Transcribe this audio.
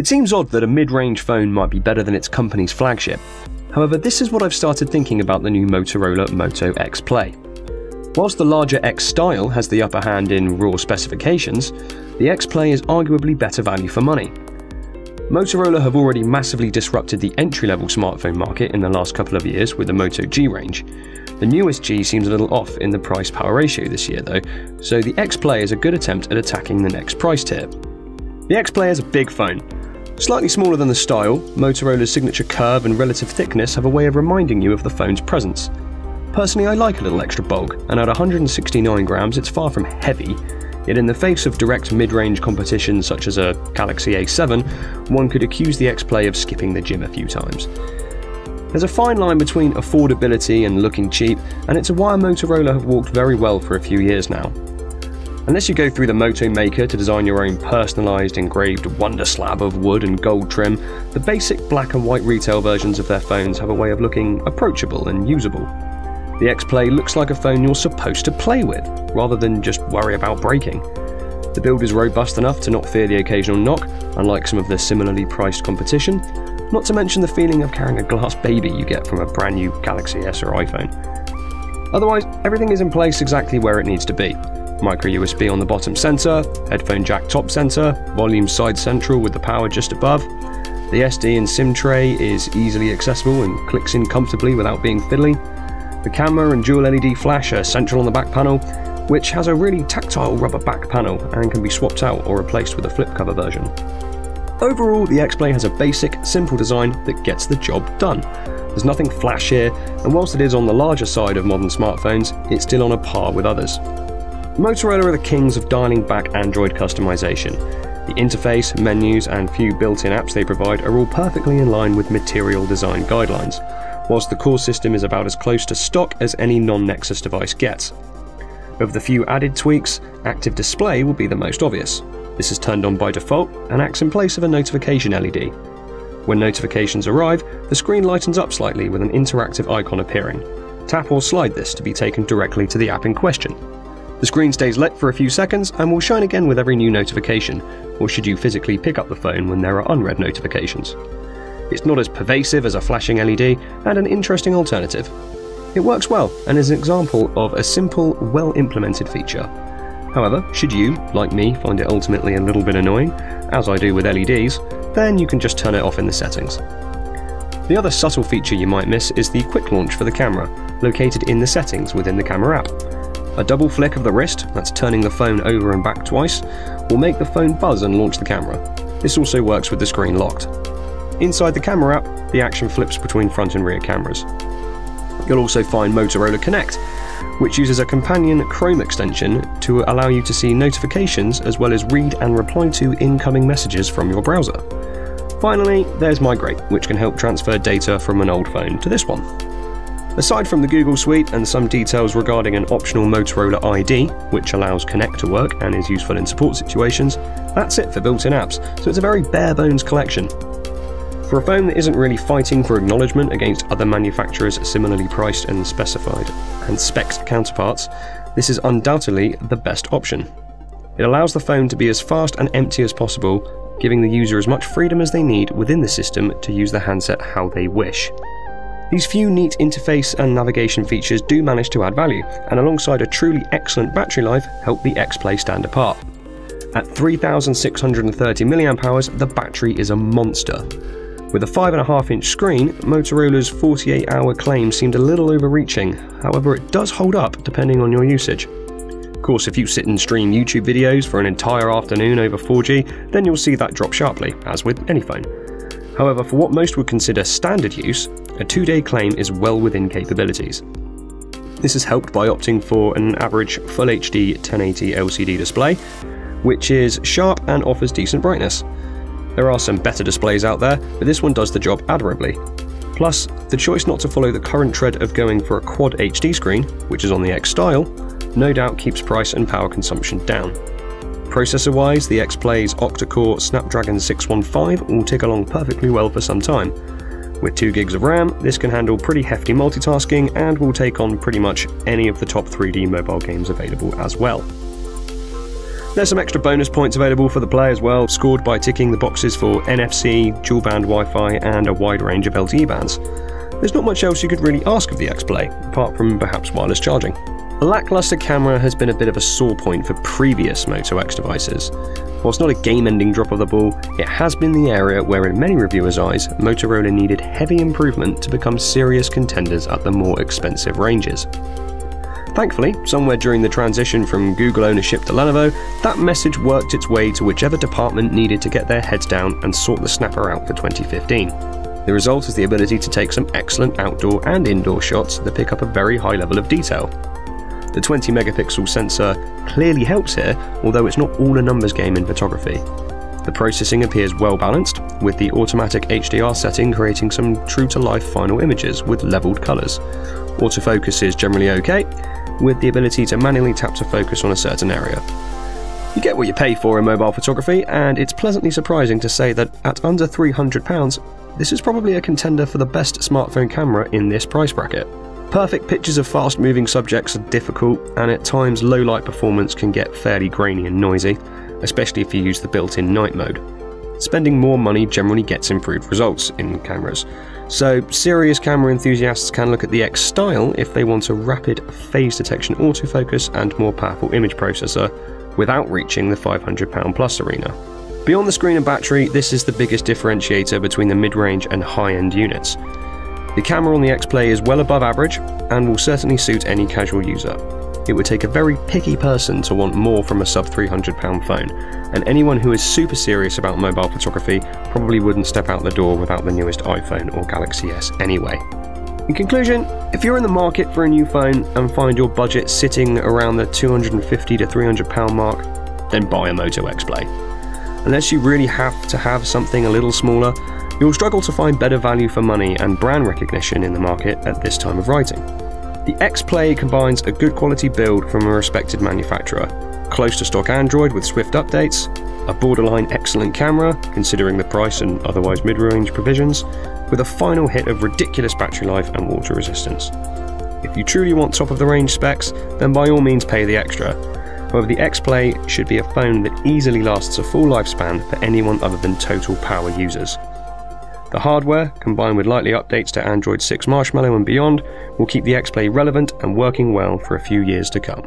It seems odd that a mid-range phone might be better than its company's flagship. However, this is what I've started thinking about the new Motorola Moto X Play. Whilst the larger X Style has the upper hand in raw specifications, the X Play is arguably better value for money. Motorola have already massively disrupted the entry-level smartphone market in the last couple of years with the Moto G range. The newest G seems a little off in the price-power ratio this year though, so the X Play is a good attempt at attacking the next price tier. The X Play is a big phone. Slightly smaller than the Style, Motorola's signature curve and relative thickness have a way of reminding you of the phone's presence. Personally, I like a little extra bulk, and at 169 grams it's far from heavy, yet in the face of direct mid-range competition such as a Galaxy A7, one could accuse the X Play of skipping the gym a few times. There's a fine line between affordability and looking cheap, and it's a wire Motorola have walked very well for a few years now. Unless you go through the Moto Maker to design your own personalised engraved wonder slab of wood and gold trim, the basic black and white retail versions of their phones have a way of looking approachable and usable. The X Play looks like a phone you're supposed to play with, rather than just worry about breaking. The build is robust enough to not fear the occasional knock, unlike some of the similarly priced competition, not to mention the feeling of carrying a glass baby you get from a brand new Galaxy S or iPhone. Otherwise, everything is in place exactly where it needs to be. Micro USB on the bottom centre, headphone jack top centre, volume side central with the power just above. The SD and SIM tray is easily accessible and clicks in comfortably without being fiddly. The camera and dual LED flash are central on the back panel, which has a really tactile rubber back panel and can be swapped out or replaced with a flip cover version. Overall, the X Play has a basic, simple design that gets the job done. There's nothing flash here, and whilst it is on the larger side of modern smartphones, it's still on a par with others. Motorola are the kings of dialing back Android customization. The interface, menus, and few built-in apps they provide are all perfectly in line with material design guidelines, whilst the core system is about as close to stock as any non-Nexus device gets. Of the few added tweaks, active display will be the most obvious. This is turned on by default and acts in place of a notification LED. When notifications arrive, the screen lightens up slightly with an interactive icon appearing. Tap or slide this to be taken directly to the app in question. The screen stays lit for a few seconds and will shine again with every new notification, or should you physically pick up the phone when there are unread notifications. It's not as pervasive as a flashing LED, and an interesting alternative. It works well and is an example of a simple, well-implemented feature. However, should you, like me, find it ultimately a little bit annoying, as I do with LEDs, then you can just turn it off in the settings. The other subtle feature you might miss is the quick launch for the camera, located in the settings within the camera app. A double flick of the wrist, that's turning the phone over and back twice, will make the phone buzz and launch the camera. This also works with the screen locked. Inside the camera app, the action flips between front and rear cameras. You'll also find Motorola Connect, which uses a companion Chrome extension to allow you to see notifications as well as read and reply to incoming messages from your browser. Finally, there's Migrate, which can help transfer data from an old phone to this one. Aside from the Google Suite and some details regarding an optional Motorola ID, which allows Connect to work and is useful in support situations, that's it for built-in apps, so it's a very bare-bones collection. For a phone that isn't really fighting for acknowledgement against other manufacturers' similarly priced and specified and spec'd counterparts, this is undoubtedly the best option. It allows the phone to be as fast and empty as possible, giving the user as much freedom as they need within the system to use the handset how they wish. These few neat interface and navigation features do manage to add value, and alongside a truly excellent battery life, help the X Play stand apart. At 3630 mAh, the battery is a monster. With a 5.5-inch screen, Motorola's 48-hour claim seemed a little overreaching, however it does hold up depending on your usage. Of course, if you sit and stream YouTube videos for an entire afternoon over 4G, then you'll see that drop sharply, as with any phone. However, for what most would consider standard use, a 2-day claim is well within capabilities. This is helped by opting for an average Full HD 1080 LCD display, which is sharp and offers decent brightness. There are some better displays out there, but this one does the job admirably. Plus, the choice not to follow the current trend of going for a Quad HD screen, which is on the X Style, no doubt keeps price and power consumption down. Processor-wise, the X Play's octa-core Snapdragon 615 will tick along perfectly well for some time. With 2 gigs of RAM, this can handle pretty hefty multitasking and will take on pretty much any of the top 3D mobile games available as well. There's some extra bonus points available for the play as well, scored by ticking the boxes for NFC, dual-band Wi-Fi and a wide range of LTE bands. There's not much else you could really ask of the X-Play, apart from perhaps wireless charging. A lackluster camera has been a bit of a sore point for previous Moto X devices. Whilst not a game-ending drop of the ball, it has been the area where in many reviewers' eyes, Motorola needed heavy improvement to become serious contenders at the more expensive ranges. Thankfully, somewhere during the transition from Google ownership to Lenovo, that message worked its way to whichever department needed to get their heads down and sort the snapper out for 2015. The result is the ability to take some excellent outdoor and indoor shots that pick up a very high level of detail. The 20 megapixel sensor clearly helps here, although it's not all a numbers game in photography. The processing appears well balanced, with the automatic HDR setting creating some true-to-life final images with leveled colours. Autofocus is generally okay, with the ability to manually tap to focus on a certain area. You get what you pay for in mobile photography, and it's pleasantly surprising to say that at under £300, this is probably a contender for the best smartphone camera in this price bracket. Perfect pictures of fast-moving subjects are difficult, and at times low-light performance can get fairly grainy and noisy, especially if you use the built-in night mode. Spending more money generally gets improved results in cameras, so serious camera enthusiasts can look at the X style if they want a rapid phase detection autofocus and more powerful image processor without reaching the £500 plus arena. Beyond the screen and battery, this is the biggest differentiator between the mid-range and high-end units. The camera on the X-Play is well above average and will certainly suit any casual user. It would take a very picky person to want more from a sub £300 phone, and anyone who is super serious about mobile photography probably wouldn't step out the door without the newest iPhone or Galaxy S anyway. In conclusion, if you're in the market for a new phone and find your budget sitting around the £250 to £300 mark, then buy a Moto X-Play. Unless you really have to have something a little smaller, you'll struggle to find better value for money and brand recognition in the market at this time of writing. The X-Play combines a good quality build from a respected manufacturer, close to stock Android with swift updates, a borderline excellent camera, considering the price and otherwise mid-range provisions, with a final hit of ridiculous battery life and water resistance. If you truly want top-of-the-range specs, then by all means pay the extra. However, the X-Play should be a phone that easily lasts a full lifespan for anyone other than total power users. The hardware, combined with lightly updates to Android 6 Marshmallow and beyond, will keep the X-Play relevant and working well for a few years to come.